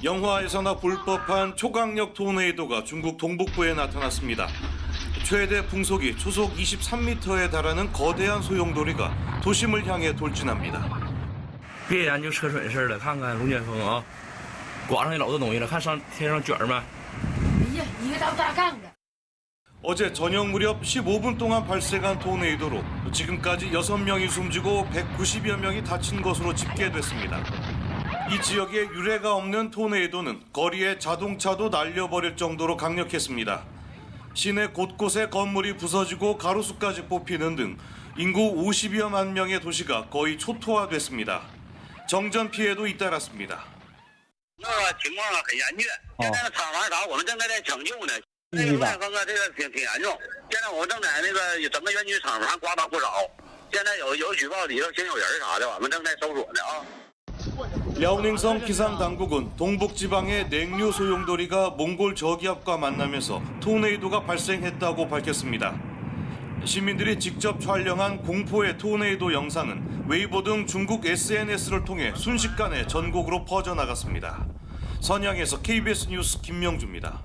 영화에서나 볼 법한 초강력 토네이도가 중국 동북부에 나타났습니다. 최대 풍속이 초속 23m에 달하는 거대한 소용돌이가 도심을 향해 돌진합니다. 别研究车水似的，看看龙卷风啊，刮上去老多东西了，看上天上卷吗？ 어제 저녁 무렵 15분 동안 발생한 토네이도로 지금까지 6명이 숨지고 190여 명이 다친 것으로 집계됐습니다. 이 지역에 유례가 없는 토네이도는 거리에 자동차도 날려버릴 정도로 강력했습니다. 시내 곳곳에 건물이 부서지고 가로수까지 뽑히는 등 인구 50여만 명의 도시가 거의 초토화됐습니다. 정전 피해도 잇따랐습니다. 情况很严峻，现在厂房啥我们正在抢救呢。那个麦克这个挺严重，现在我们正在那个整个园区厂房刮倒不少，现在有举报里头先有人啥的，我们正在搜索呢啊。 랴오닝성 기상당국은 동북지방의 냉류 소용돌이가 몽골 저기압과 만나면서 토네이도가 발생했다고 밝혔습니다. 시민들이 직접 촬영한 공포의 토네이도 영상은 웨이보 등 중국 SNS를 통해 순식간에 전국으로 퍼져나갔습니다. 선양에서 KBS 뉴스 김명주입니다.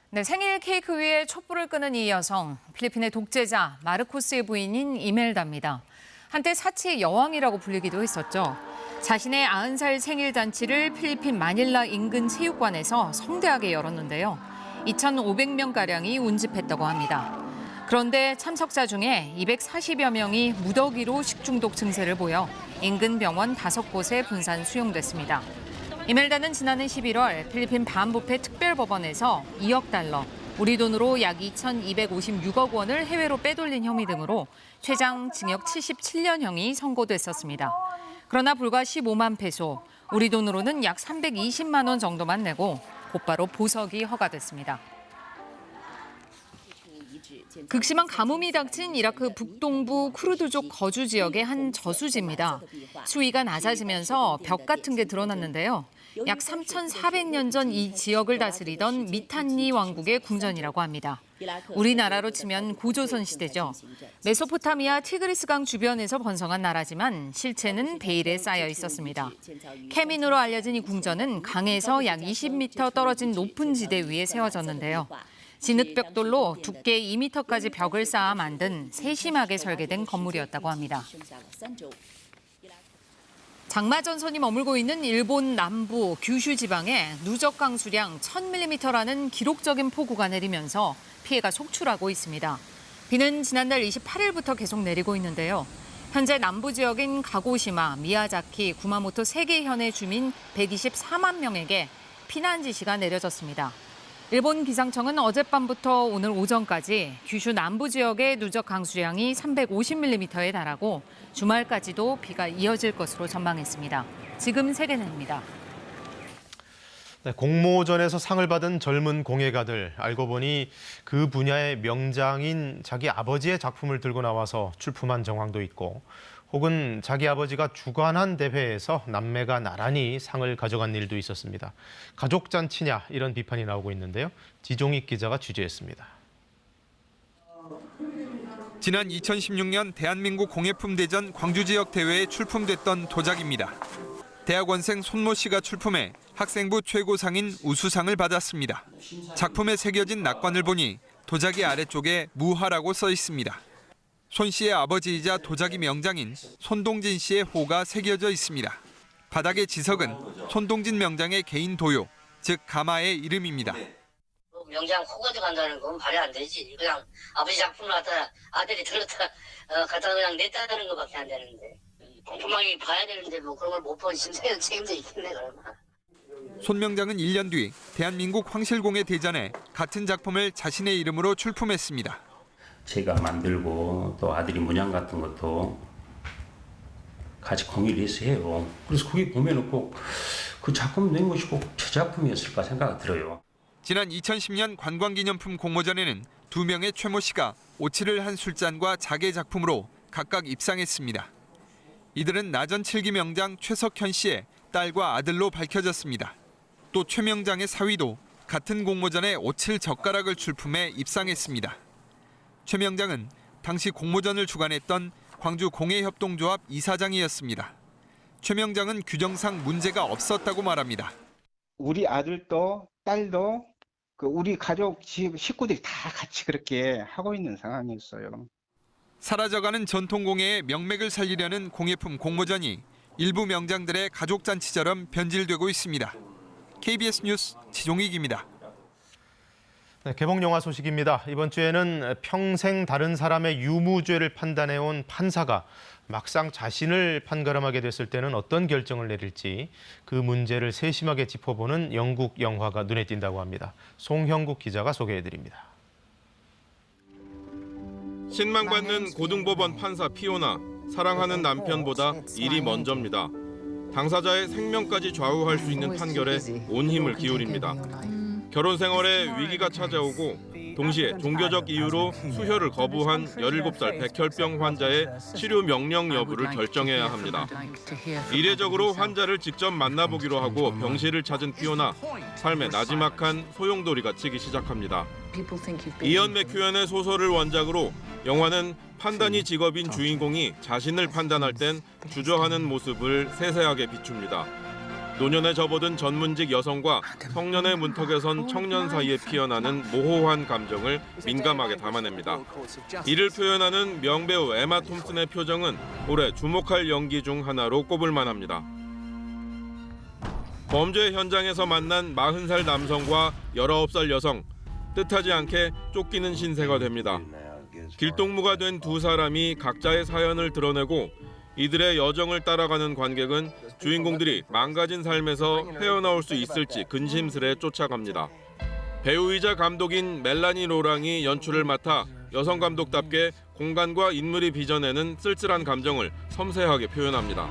네, 생일 케이크 위에 촛불을 끄는 이 여성, 필리핀의 독재자 마르코스의 부인인 이멜다입니다. 한때 사치의 여왕이라고 불리기도 했었죠. 자신의 90살 생일 잔치를 필리핀 마닐라 인근 체육관에서 성대하게 열었는데요. 2,500명가량이 운집했다고 합니다. 그런데 참석자 중에 240여 명이 무더기로 식중독 증세를 보여 인근 병원 5곳에 분산 수용됐습니다. 이멜다는 지난해 11월 필리핀 반부패 특별법원에서 2억 달러, 우리 돈으로 약 2,256억 원을 해외로 빼돌린 혐의 등으로 최장 징역 77년형이 선고됐었습니다. 그러나 불과 15만 페소, 우리 돈으로는 약 320만 원 정도만 내고 곧바로 보석이 허가됐습니다. 극심한 가뭄이 닥친 이라크 북동부 쿠르드족 거주 지역의 한 저수지입니다. 수위가 낮아지면서 벽 같은 게 드러났는데요. 약 3,400년 전 이 지역을 다스리던 미탄니 왕국의 궁전이라고 합니다. 우리나라로 치면 고조선 시대죠. 메소포타미아 티그리스강 주변에서 번성한 나라지만 실체는 베일에 쌓여 있었습니다. 케민으로 알려진 이 궁전은 강에서 약 20m 떨어진 높은 지대 위에 세워졌는데요. 진흙벽돌로 두께 2m까지 벽을 쌓아 만든 세심하게 설계된 건물이었다고 합니다. 장마전선이 머물고 있는 일본 남부 규슈 지방에 누적 강수량 1000mm라는 기록적인 폭우가 내리면서 피해가 속출하고 있습니다. 비는 지난달 28일부터 계속 내리고 있는데요. 현재 남부 지역인 가고시마, 미야자키, 구마모토 3개 현의 주민 124만 명에게 피난 지시가 내려졌습니다. 일본 기상청은 어젯밤부터 오늘 오전까지 규슈 남부 지역의 누적 강수량이 350mm에 달하고 주말까지도 비가 이어질 것으로 전망했습니다. 지금 세계는입니다. 네, 공모전에서 상을 받은 젊은 공예가들, 알고 보니 그 분야의 명장인 자기 아버지의 작품을 들고 나와서 출품한 정황도 있고, 혹은 자기 아버지가 주관한 대회에서 남매가 나란히 상을 가져간 일도 있었습니다. 가족잔치냐 이런 비판이 나오고 있는데요. 지종익 기자가 취재했습니다. 지난 2016년 대한민국 공예품 대전 광주 지역 대회에 출품됐던 도자기입니다. 대학원생 손모 씨가 출품해 학생부 최고상인 우수상을 받았습니다. 작품에 새겨진 낙관을 보니 도자기 아래쪽에 무화라고 써 있습니다. 손 씨의 아버지이자 도자기 명장인 손동진 씨의 호가 새겨져 있습니다. 바닥의 지석은 손동진 명장의 개인 도요, 즉 가마의 이름입니다. 명장 호 가져간다는 건 말이 안 되지. 그냥 아버지 작품을 갖다 아들이 들었다 갖다 그냥 냈다는 것밖에 안 되는데. 꼼꼼하게 봐야 되는데 뭐 그런 걸 못 본 심사위원 책임도 있겠네 그러면. 손 명장은 1년 뒤 대한민국 황실공예 대전에 같은 작품을 자신의 이름으로 출품했습니다. 제가 만들고 또 아들이 문양 같은 것도 같이 공유를 해서 해요. 그래서 거기 보면은 꼭 그 작품 낸 것이 꼭 제 작품이었을까 생각이 들어요. 지난 2010년 관광기념품 공모전에는 2명의 최모 씨가 오칠을 한 술잔과 자개 작품으로 각각 입상했습니다. 이들은 나전 7기 명장 최석현 씨의 딸과 아들로 밝혀졌습니다. 또 최 명장의 사위도 같은 공모전에 오칠 젓가락을 출품해 입상했습니다. 최 명장은 당시 공모전을 주관했던 광주 공예협동조합 이사장이었습니다. 최 명장은 규정상 문제가 없었다고 말합니다. 우리 아들도 딸도 우리 가족 식구들이 다 같이 그렇게 하고 있는 상황이었어요. 사라져가는 전통공예의 명맥을 살리려는 공예품 공모전이 일부 명장들의 가족잔치처럼 변질되고 있습니다. KBS 뉴스 지종익입니다. 네, 개봉 영화 소식입니다. 이번 주에는 평생 다른 사람의 유무죄를 판단해온 판사가 막상 자신을 판가름하게 됐을 때는 어떤 결정을 내릴지 그 문제를 세심하게 짚어보는 영국 영화가 눈에 띈다고 합니다. 송형국 기자가 소개해드립니다. 신망받는 고등법원 판사 피오나, 사랑하는 남편보다 일이 먼저입니다. 당사자의 생명까지 좌우할 수 있는 판결에 온 힘을 기울입니다. 결혼 생활에 위기가 찾아오고 동시에 종교적 이유로 수혈을 거부한 17살 백혈병 환자의 치료 명령 여부를 결정해야 합니다. 이례적으로 환자를 직접 만나보기로 하고 병실을 찾은 피오나, 삶의 나지막한 소용돌이가 치기 시작합니다. 이언 맥큐언의 소설을 원작으로 영화는 판단이 직업인 주인공이 자신을 판단할 땐 주저하는 모습을 세세하게 비춥니다. 노년에 접어든 전문직 여성과 성년의 문턱에선 청년 사이에 피어나는 모호한 감정을 민감하게 담아냅니다. 이를 표현하는 명배우 에마 톰슨의 표정은 올해 주목할 연기 중 하나로 꼽을 만합니다. 범죄 현장에서 만난 40살 남성과 19살 여성, 뜻하지 않게 쫓기는 신세가 됩니다. 길동무가 된 두 사람이 각자의 사연을 드러내고 이들의 여정을 따라가는 관객은 주인공들이 망가진 삶에서 헤어나올 수 있을지 근심스레 쫓아갑니다. 배우이자 감독인 멜라니 로랑이 연출을 맡아 여성 감독답게 공간과 인물이 빚어내는 쓸쓸한 감정을 섬세하게 표현합니다.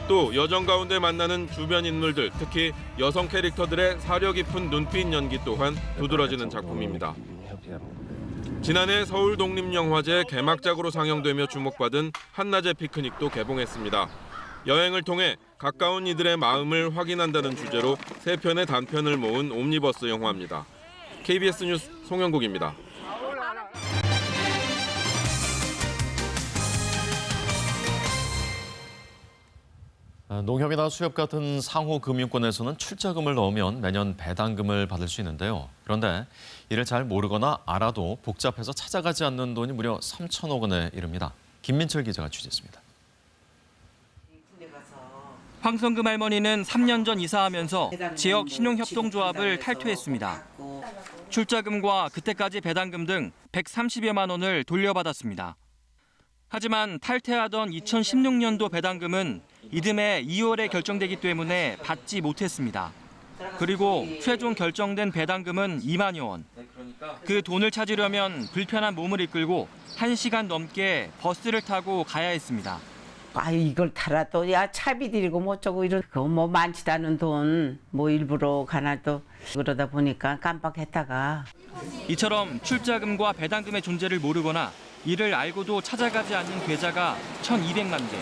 또 여정 가운데 만나는 주변 인물들, 특히 여성 캐릭터들의 사려 깊은 눈빛 연기 또한 두드러지는 작품입니다. 지난해 서울 독립영화제 개막작으로 상영되며 주목받은 한낮의 피크닉도 개봉했습니다. 여행을 통해 가까운 이들의 마음을 확인한다는 주제로 3편의 단편을 모은 옴니버스 영화입니다. KBS 뉴스 송영국입니다. 농협이나 수협 같은 상호금융권에서는 출자금을 넣으면 매년 배당금을 받을 수 있는데요. 그런데 이를 잘 모르거나 알아도 복잡해서 찾아가지 않는 돈이 무려 3천억 원에 이릅니다. 김민철 기자가 취재했습니다. 황성금 할머니는 3년 전 이사하면서 지역 신용협동조합을 탈퇴했습니다. 출자금과 그때까지 배당금 등 130여만 원을 돌려받았습니다. 하지만 탈퇴하던 2016년도 배당금은 이듬해 2월에 결정되기 때문에 받지 못했습니다. 그리고 최종 결정된 배당금은 2만여 원. 그 돈을 찾으려면 불편한 몸을 이끌고 1시간 넘게 버스를 타고 가야 했습니다. 이걸 타라도 차비 들이고 뭐 어쩌고 이런 거 뭐 많지도 않은 돈 뭐 일부러 가나도 그러다 보니까 깜빡했다가. 이처럼 출자금과 배당금의 존재를 모르거나 이를 알고도 찾아가지 않는 계좌가 1,200만 개,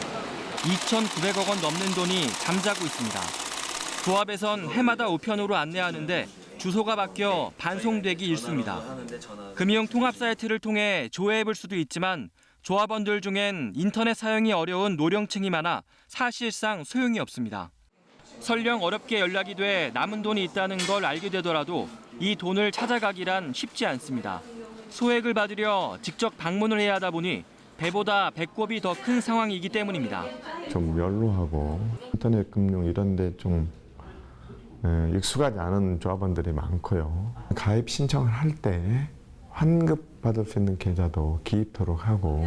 2,900억 원 넘는 돈이 잠자고 있습니다. 조합에선 해마다 우편으로 안내하는데 주소가 바뀌어 반송되기 일쑤입니다. 금융통합 사이트를 통해 조회해볼 수도 있지만 조합원들 중엔 인터넷 사용이 어려운 노령층이 많아 사실상 소용이 없습니다. 설령 어렵게 연락이 돼 남은 돈이 있다는 걸 알게 되더라도 이 돈을 찾아가기란 쉽지 않습니다. 소액을 받으려 직접 방문을 해야 하다 보니 배보다 배꼽이 더 큰 상황이기 때문입니다. 좀 연로하고 인터넷 금융 이런 데 좀 익숙하지 않은 조합원들이 많고요. 가입 신청을 할 때 환급 받을 수 있는 계좌도 기입토록 하고.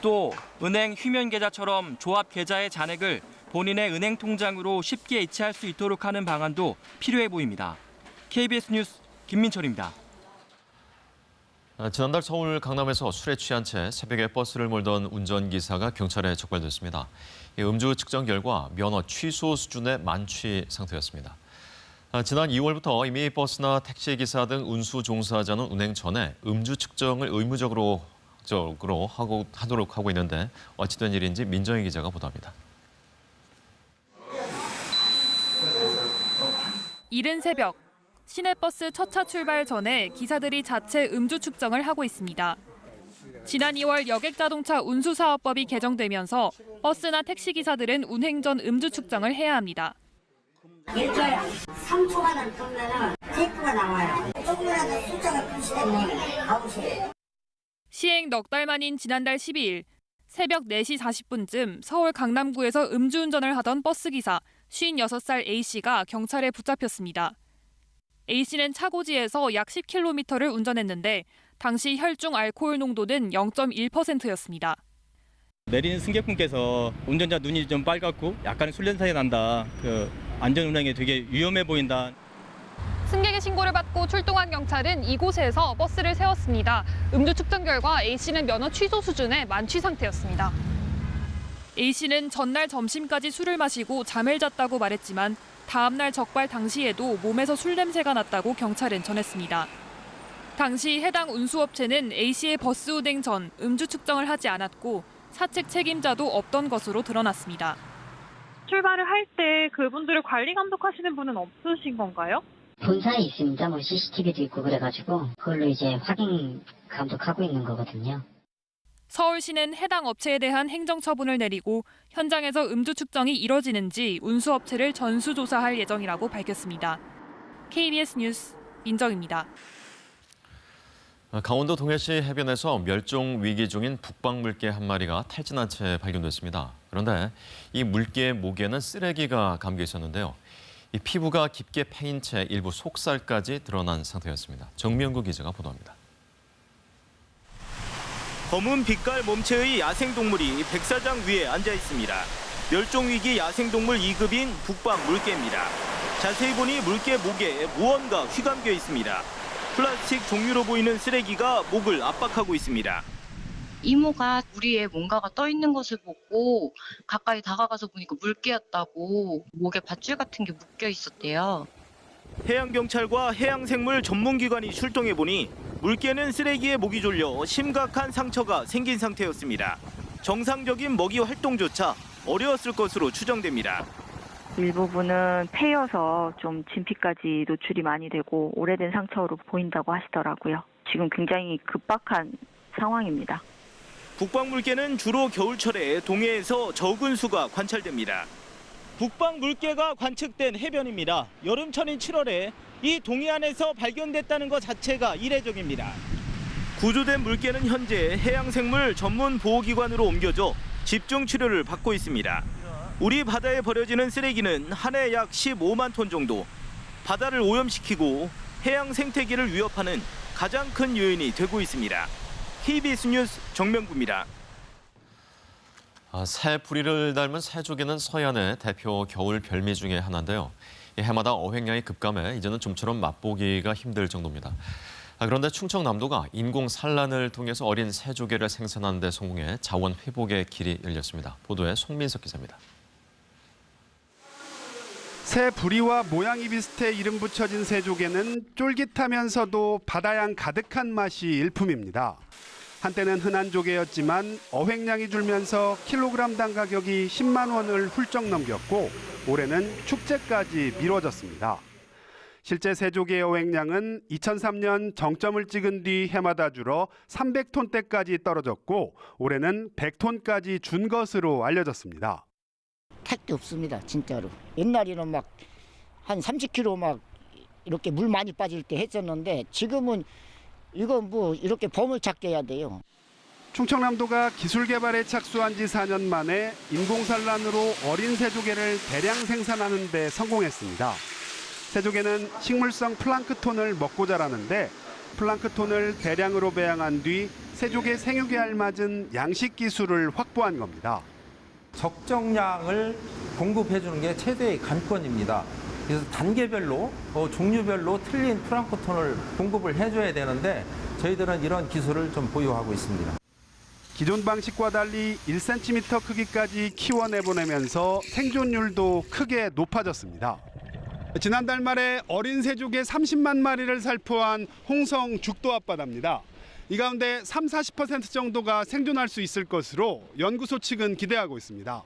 또 은행 휴면 계좌처럼 조합 계좌의 잔액을 본인의 은행 통장으로 쉽게 이체할 수 있도록 하는 방안도 필요해 보입니다. KBS 뉴스 김민철입니다. 지난달 서울 강남에서 술에 취한 채 새벽에 버스를 몰던 운전기사가 경찰에 적발됐습니다. 음주 측정 결과 면허 취소 수준의 만취 상태였습니다. 지난 2월부터 이미 버스나 택시기사 등 운수 종사자는 운행 전에 음주 측정을 의무적으로 하도록 하고 있는데 어찌된 일인지 민정희 기자가 보도합니다. 이른 새벽, 시내버스 첫 차 출발 전에 기사들이 자체 음주 측정을 하고 있습니다. 지난 2월 여객자동차 운수사업법이 개정되면서 버스나 택시기사들은 운행 전 음주 측정을 해야 합니다. 일주일에 3초만 끄면 테이프가 나와요. 조금이라도 숫자가 표시되면 가보세요. 시행 넉 달 만인 지난달 12일 새벽 4시 40분쯤 서울 강남구에서 음주운전을 하던 버스기사 56살 A씨가 경찰에 붙잡혔습니다. A씨는 차고지에서 약 10km를 운전했는데 당시 혈중 알코올 농도는 0.1%였습니다. 내리는 승객분께서 운전자 눈이 좀 빨갛고 약간의 술 냄새 난다. 안전운행에 되게 위험해 보인다. 승객의 신고를 받고 출동한 경찰은 이곳에서 버스를 세웠습니다. 음주 측정 결과 A씨는 면허 취소 수준의 만취 상태였습니다. A씨는 전날 점심까지 술을 마시고 잠을 잤다고 말했지만 다음 날 적발 당시에도 몸에서 술 냄새가 났다고 경찰은 전했습니다. 당시 해당 운수업체는 A씨의 버스 운행 전 음주 측정을 하지 않았고 사측 책임자도 없던 것으로 드러났습니다. 출발을 할 때 그분들을 관리 감독하시는 분은 없으신 건가요? 본사에 있습니다. 뭐 CCTV도 있고 그래가지고 그걸로 이제 확인 감독하고 있는 거거든요. 서울시는 해당 업체에 대한 행정처분을 내리고 현장에서 음주 측정이 이뤄지는지 운수업체를 전수조사할 예정이라고 밝혔습니다. KBS 뉴스 민정입니다. 강원도 동해시 해변에서 멸종 위기 중인 북방물개 한 마리가 탈진한 채 발견됐습니다. 그런데 이 물개의 목에는 쓰레기가 감겨 있었는데요. 이 피부가 깊게 패인 채 일부 속살까지 드러난 상태였습니다. 정명구 기자가 보도합니다. 검은 빛깔 몸체의 야생동물이 백사장 위에 앉아 있습니다. 멸종위기 야생동물 2급인 북방물개입니다. 자세히 보니 물개 목에 무언가 휘감겨 있습니다. 플라스틱 종류로 보이는 쓰레기가 목을 압박하고 있습니다. 이모가 물 위에 뭔가가 떠 있는 것을 보고 가까이 다가가서 보니까 물개였다고 목에 밧줄 같은 게 묶여 있었대요. 해양경찰과 해양생물 전문기관이 출동해보니 물개는 쓰레기에 목이 졸려 심각한 상처가 생긴 상태였습니다. 정상적인 먹이 활동조차 어려웠을 것으로 추정됩니다. 일부분은 폐여서 좀 진피까지 노출이 많이 되고 오래된 상처로 보인다고 하시더라고요. 지금 굉장히 급박한 상황입니다. 북방물개는 주로 겨울철에 동해에서 적은 수가 관찰됩니다. 북방물개가 관측된 해변입니다. 여름철인 7월에 이 동해안에서 발견됐다는 것 자체가 이례적입니다. 구조된 물개는 현재 해양생물 전문 보호기관으로 옮겨져 집중 치료를 받고 있습니다. 우리 바다에 버려지는 쓰레기는 한 해 약 15만 톤 정도, 바다를 오염시키고 해양 생태계를 위협하는 가장 큰 요인이 되고 있습니다. KBS 뉴스 정명구입니다. 새 부리를 닮은 새조개는 서해안의 대표 겨울 별미 중에 하나인데요. 해마다 어획량이 급감해 이제는 좀처럼 맛보기가 힘들 정도입니다. 그런데 충청남도가 인공 산란을 통해서 어린 새조개를 생산하는 데 성공해 자원 회복의 길이 열렸습니다. 보도에 송민석 기자입니다. 새 부리와 모양이 비슷해 이름 붙여진 새조개는 쫄깃하면서도 바다양 가득한 맛이 일품입니다. 한때는 흔한 조개였지만 어획량이 줄면서 킬로그램당 가격이 10만 원을 훌쩍 넘겼고 올해는 축제까지 미뤄졌습니다. 실제 새조개 어획량은 2003년 정점을 찍은 뒤 해마다 줄어 300톤대까지 떨어졌고 올해는 100톤까지 준 것으로 알려졌습니다. 택도 없습니다, 진짜로. 옛날에는 막 한 30kg 막 이렇게 물 많이 빠질 때 했었는데 지금은 이건 뭐 이렇게 보물찾기 해야 돼요. 충청남도가 기술 개발에 착수한 지 4년 만에 인공산란으로 어린 새조개를 대량 생산하는 데 성공했습니다. 새조개는 식물성 플랑크톤을 먹고 자라는데 플랑크톤을 대량으로 배양한 뒤 새조개 생육에 알맞은 양식 기술을 확보한 겁니다. 적정량을 공급해 주는 게 최대의 관건입니다. 그래서 단계별로 종류별로 틀린 플랑크톤을 공급을 해줘야 되는데 저희들은 이런 기술을 좀 보유하고 있습니다. 기존 방식과 달리 1cm 크기까지 키워내보내면서 생존율도 크게 높아졌습니다. 지난달 말에 어린 새조개 30만 마리를 살포한 홍성 죽도 앞바다입니다. 이 가운데 30-40% 정도가 생존할 수 있을 것으로 연구소 측은 기대하고 있습니다.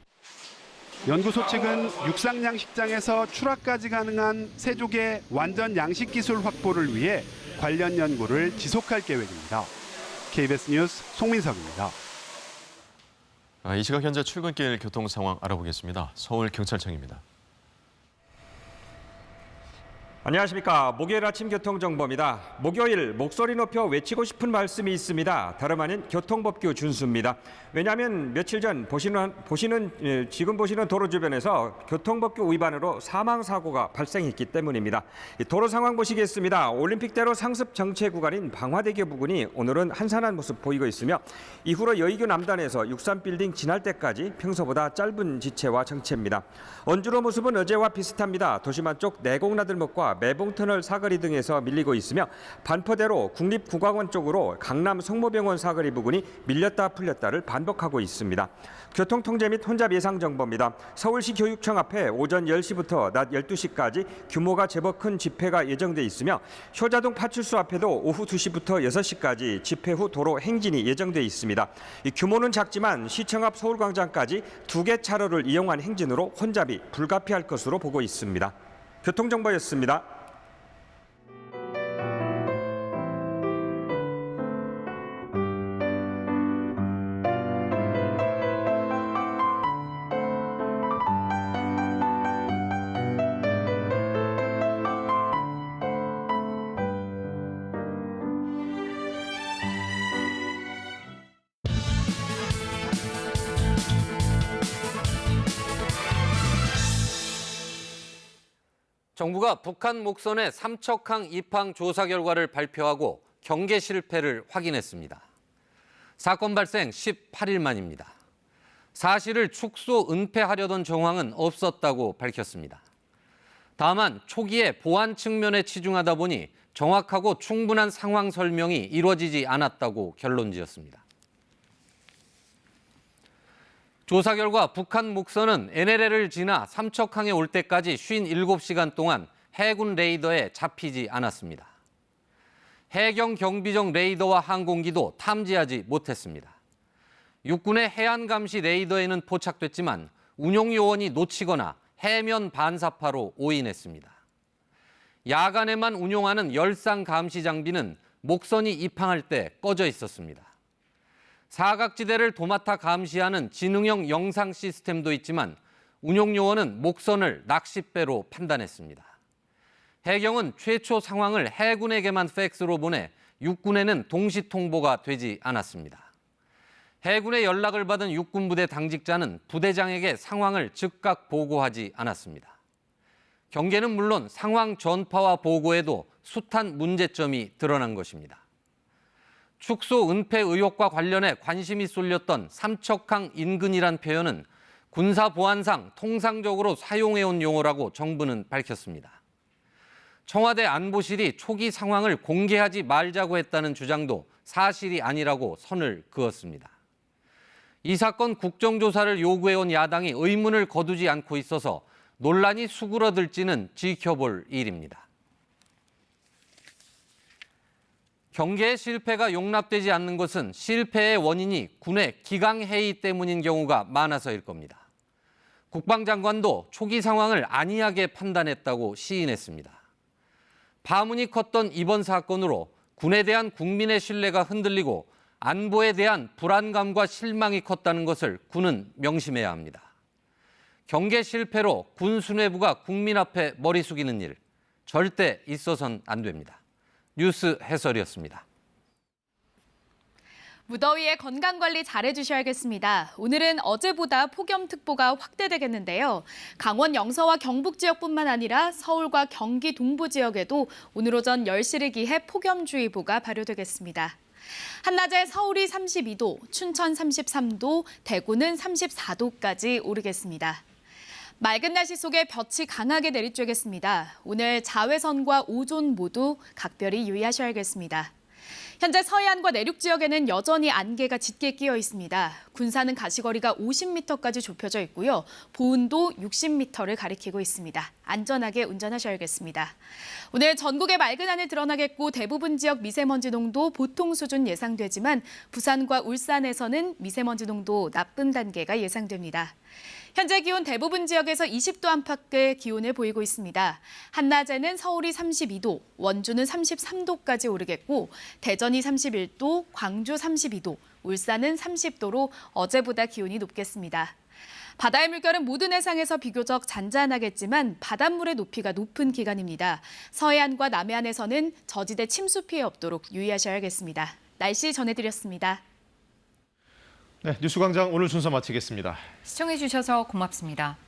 연구소 측은 육상 양식장에서 출하까지 가능한 새조개 완전 양식 기술 확보를 위해 관련 연구를 지속할 계획입니다. KBS 뉴스 송민석입니다. 이 시각 현재 출근길 교통 상황 알아보겠습니다. 서울경찰청입니다. 안녕하십니까. 목요일 아침 교통정보입니다. 목요일 목소리 높여 외치고 싶은 말씀이 있습니다. 다름 아닌 교통법규 준수입니다. 왜냐하면 며칠 전 지금 보시는 도로 주변에서 교통법규 위반으로 사망사고가 발생했기 때문입니다. 도로 상황 보시겠습니다. 올림픽대로 상습 정체 구간인 방화대교 부근이 오늘은 한산한 모습 보이고 있으며 이후로 여의교 남단에서 63빌딩 지날 때까지 평소보다 짧은 지체와 정체입니다. 원주로 모습은 어제와 비슷합니다. 도심 안쪽 내곡나들목과 매봉터널 사거리 등에서 밀리고 있으며 반포대로 국립국악원 쪽으로 강남 성모병원 사거리 부근이 밀렸다 풀렸다를 반복하고 있습니다. 교통통제 및 혼잡 예상 정보입니다. 서울시 교육청 앞에 오전 10시부터 낮 12시까지 규모가 제법 큰 집회가 예정돼 있으며 효자동 파출소 앞에도 오후 2시부터 6시까지 집회 후 도로 행진이 예정돼 있습니다. 이 규모는 작지만 시청 앞 서울광장까지 2개 차로를 이용한 행진으로 혼잡이 불가피할 것으로 보고 있습니다. 교통정보였습니다. 정부가 북한 목선의 삼척항 입항 조사 결과를 발표하고 경계 실패를 확인했습니다. 사건 발생 18일 만입니다. 사실을 축소 은폐하려던 정황은 없었다고 밝혔습니다. 다만 초기에 보안 측면에 치중하다 보니 정확하고 충분한 상황 설명이 이루어지지 않았다고 결론지었습니다. 조사 결과 북한 목선은 NLL을 지나 삼척항에 올 때까지 57시간 동안 해군 레이더에 잡히지 않았습니다. 해경 경비정 레이더와 항공기도 탐지하지 못했습니다. 육군의 해안 감시 레이더에는 포착됐지만 운용 요원이 놓치거나 해면 반사파로 오인했습니다. 야간에만 운용하는 열상 감시 장비는 목선이 입항할 때 꺼져 있었습니다. 사각지대를 도맡아 감시하는 지능형 영상 시스템도 있지만 운용 요원은 목선을 낚싯배로 판단했습니다. 해경은 최초 상황을 해군에게만 팩스로 보내 육군에는 동시 통보가 되지 않았습니다. 해군의 연락을 받은 육군부대 당직자는 부대장에게 상황을 즉각 보고하지 않았습니다. 경계는 물론 상황 전파와 보고에도 숱한 문제점이 드러난 것입니다. 축소 은폐 의혹과 관련해 관심이 쏠렸던 삼척항 인근이란 표현은 군사 보안상 통상적으로 사용해온 용어라고 정부는 밝혔습니다. 청와대 안보실이 초기 상황을 공개하지 말자고 했다는 주장도 사실이 아니라고 선을 그었습니다. 이 사건 국정조사를 요구해온 야당이 의문을 거두지 않고 있어서 논란이 수그러들지는 지켜볼 일입니다. 경계의 실패가 용납되지 않는 것은 실패의 원인이 군의 기강해이 때문인 경우가 많아서일 겁니다. 국방장관도 초기 상황을 안이하게 판단했다고 시인했습니다. 파문이 컸던 이번 사건으로 군에 대한 국민의 신뢰가 흔들리고 안보에 대한 불안감과 실망이 컸다는 것을 군은 명심해야 합니다. 경계 실패로 군 수뇌부가 국민 앞에 머리 숙이는 일 절대 있어서는 안 됩니다. 뉴스 해설이었습니다. 무더위에 건강관리 잘해주셔야겠습니다. 오늘은 어제보다 폭염특보가 확대되겠는데요. 강원 영서와 경북 지역뿐만 아니라 서울과 경기 동부 지역에도 오늘 오전 10시를 기해 폭염주의보가 발효되겠습니다. 한낮에 서울이 32도, 춘천 33도, 대구는 34도까지 오르겠습니다. 맑은 날씨 속에 볕이 강하게 내리쬐겠습니다. 오늘 자외선과 오존 모두 각별히 유의하셔야겠습니다. 현재 서해안과 내륙 지역에는 여전히 안개가 짙게 끼어 있습니다. 군산은 가시거리가 50m까지 좁혀져 있고요. 보은도 60m를 가리키고 있습니다. 안전하게 운전하셔야겠습니다. 오늘 전국에 맑은 하늘 드러나겠고 대부분 지역 미세먼지 농도 보통 수준 예상되지만 부산과 울산에서는 미세먼지 농도 나쁜 단계가 예상됩니다. 현재 기온 대부분 지역에서 20도 안팎의 기온을 보이고 있습니다. 한낮에는 서울이 32도, 원주는 33도까지 오르겠고 대전이 31도, 광주 32도, 울산은 30도로 어제보다 기온이 높겠습니다. 바다의 물결은 모든 해상에서 비교적 잔잔하겠지만 바닷물의 높이가 높은 기간입니다. 서해안과 남해안에서는 저지대 침수 피해 없도록 유의하셔야겠습니다. 날씨 전해드렸습니다. 네, 뉴스광장 오늘 순서 마치겠습니다. 시청해주셔서 고맙습니다.